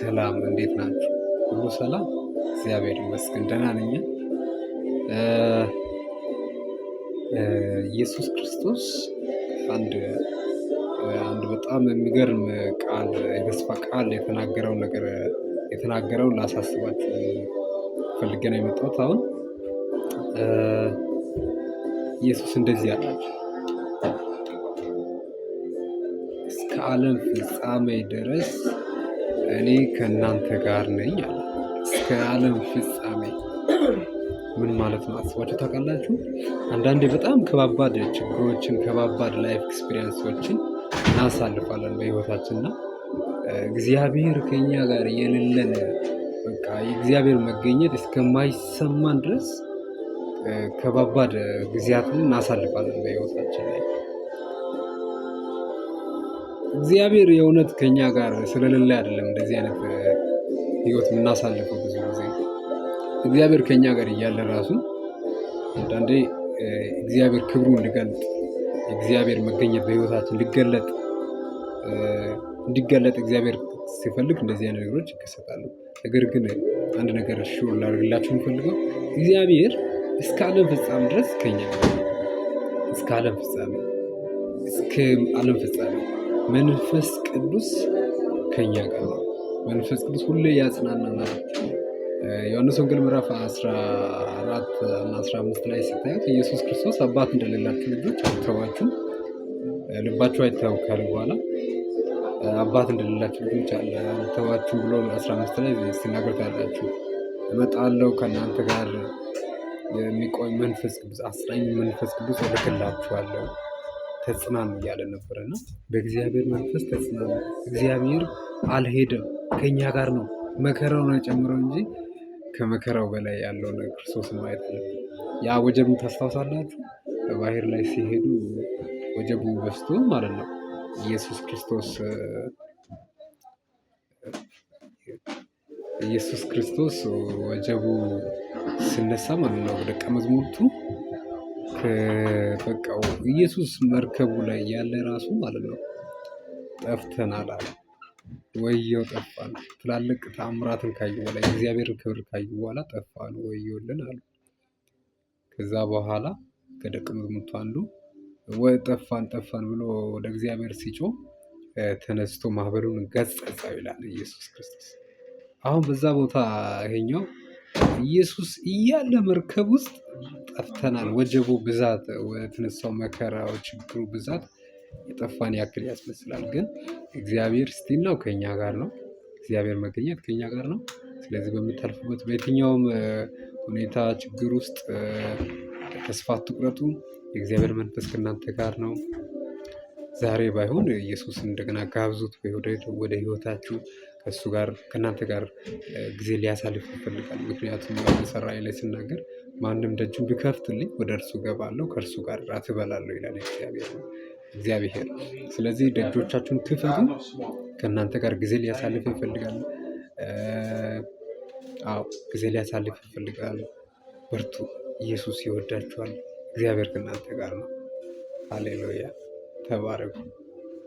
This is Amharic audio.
ሰላም እንዴት ናችሁ? ሁሉ ሰላም? እግዚአብሔር ይመስገን ደህና ነኝ። ኢየሱስ ክርስቶስ አንድ በጣም የሚገርም ቃል የተስፋ ቃል የተናገረውን ላሳስባችሁ ፈልጌ ነው የመጣሁት። አሁን ኢየሱስ እንደዚህ አላቸው፣ እስከ ዓለም ፍጻሜ ድረስ እኔ ከእናንተ ጋር ነኝ አለ። እስከ ዓለም ፍጻሜ ምን ማለት ነው? አስባችሁ ታውቃላችሁ? አንዳንዴ በጣም ከባባድ ችግሮችን ከባባድ ላይፍ ኤክስፒሪየንሶችን እናሳልፋለን በህይወታችን እና እግዚአብሔር ከኛ ጋር የሌለን በቃ የእግዚአብሔር መገኘት እስከማይሰማን ድረስ ከባባድ ጊዜያትን እናሳልፋለን በህይወታችን ላይ። እግዚአብሔር የእውነት ከኛ ጋር ስለሌለ አይደለም እንደዚህ አይነት ህይወት የምናሳልፈው። ብዙ ጊዜ እግዚአብሔር ከኛ ጋር እያለ ራሱ አንዳንዴ እግዚአብሔር ክብሩን እንዲገልጥ የእግዚአብሔር መገኘት በህይወታችን እንዲገለጥ እግዚአብሔር ሲፈልግ እንደዚህ አይነት ነገሮች ይከሰታሉ። ነገር ግን አንድ ነገር ሹር ላደርግላችሁ የምፈልገው እግዚአብሔር እስከ ዓለም ፍጻሜ ድረስ ከኛ ጋር ነው። እስከ ዓለም ፍጻሜ መንፈስ ቅዱስ ከኛ ጋር ነው። መንፈስ ቅዱስ ሁሌ ያጽናናናል። ዮሐንስ ወንጌል ምዕራፍ 14 እና 15 ላይ ስታዩት ኢየሱስ ክርስቶስ አባት እንደሌላችሁ ልጆች አልተዋችሁም፣ ልባችሁ አይታወክ ካለ በኋላ አባት እንደሌላችሁ ልጆች አልተዋችሁም ብሎ 15 ላይ ሲናገር ታያላችሁ። እመጣለሁ ከእናንተ ጋር የሚቆይ መንፈስ ቅዱስ አጽናኝ መንፈስ ቅዱስ እልክላችኋለሁ ተጽናኑ እያለ ነበረና በእግዚአብሔር መንፈስ ተጽናኑ። እግዚአብሔር አልሄደም፣ ከኛ ጋር ነው። መከራው ነው የጨምረው እንጂ ከመከራው በላይ ያለው ነገር ክርስቶስን ማየት ነው። ያ ወጀቡን ታስታውሳላችሁ? በባህር ላይ ሲሄዱ ወጀቡ በስቶ ማለት ነው። ኢየሱስ ክርስቶስ ወጀቡ ሲነሳ ማለት ነው ደቀ መዛሙርቱ በቃው ኢየሱስ መርከቡ ላይ ያለ ራሱ ማለት ነው ጠፍተናል አለ። ወየው ጠፋን። ትላልቅ ተአምራትን ካዩ በኋላ የእግዚአብሔርን ክብር ካዩ በኋላ ጠፋን ወየውልን አሉ። ከዛ በኋላ ከደቀ መዛሙርቱ አንዱ ወይ ጠፋን ብሎ ወደ እግዚአብሔር ሲጮህ ተነስቶ ማህበሩን ገሰጸው ይላል ኢየሱስ ክርስቶስ። አሁን በዛ ቦታ ይሄኛው ኢየሱስ እያለ መርከብ ውስጥ ጠፍተናል። ወጀቡ ብዛት፣ የተነሳው መከራው፣ ችግሩ ብዛት የጠፋን ያክል ያስመስላል። ግን እግዚአብሔር ስቲል ነው ከኛ ጋር ነው። እግዚአብሔር መገኘት ከኛ ጋር ነው። ስለዚህ በምታልፉበት በየትኛውም ሁኔታ ችግር ውስጥ ተስፋ አትቁረጡ። የእግዚአብሔር መንፈስ ከእናንተ ጋር ነው። ዛሬ ባይሆን ኢየሱስን እንደገና ጋብዙት ወደ ህይወታችሁ። ከእሱ ጋር ከእናንተ ጋር ጊዜ ሊያሳልፍ ይፈልጋል። ምክንያቱም በራእይ ላይ ሲናገር ማንም ደጁን ቢከፍትልኝ ወደ እርሱ እገባለሁ፣ ከእርሱ ጋር እራት እበላለሁ ይላል እግዚአብሔር። ስለዚህ ደጆቻችሁን ክፈቱ። ከእናንተ ጋር ጊዜ ሊያሳልፍ ይፈልጋል። ጊዜ ሊያሳልፍ ይፈልጋል። በርቱ። ኢየሱስ ይወዳችኋል። እግዚአብሔር ከእናንተ ጋር ነው። ሃሌሉያ። ተባረኩ።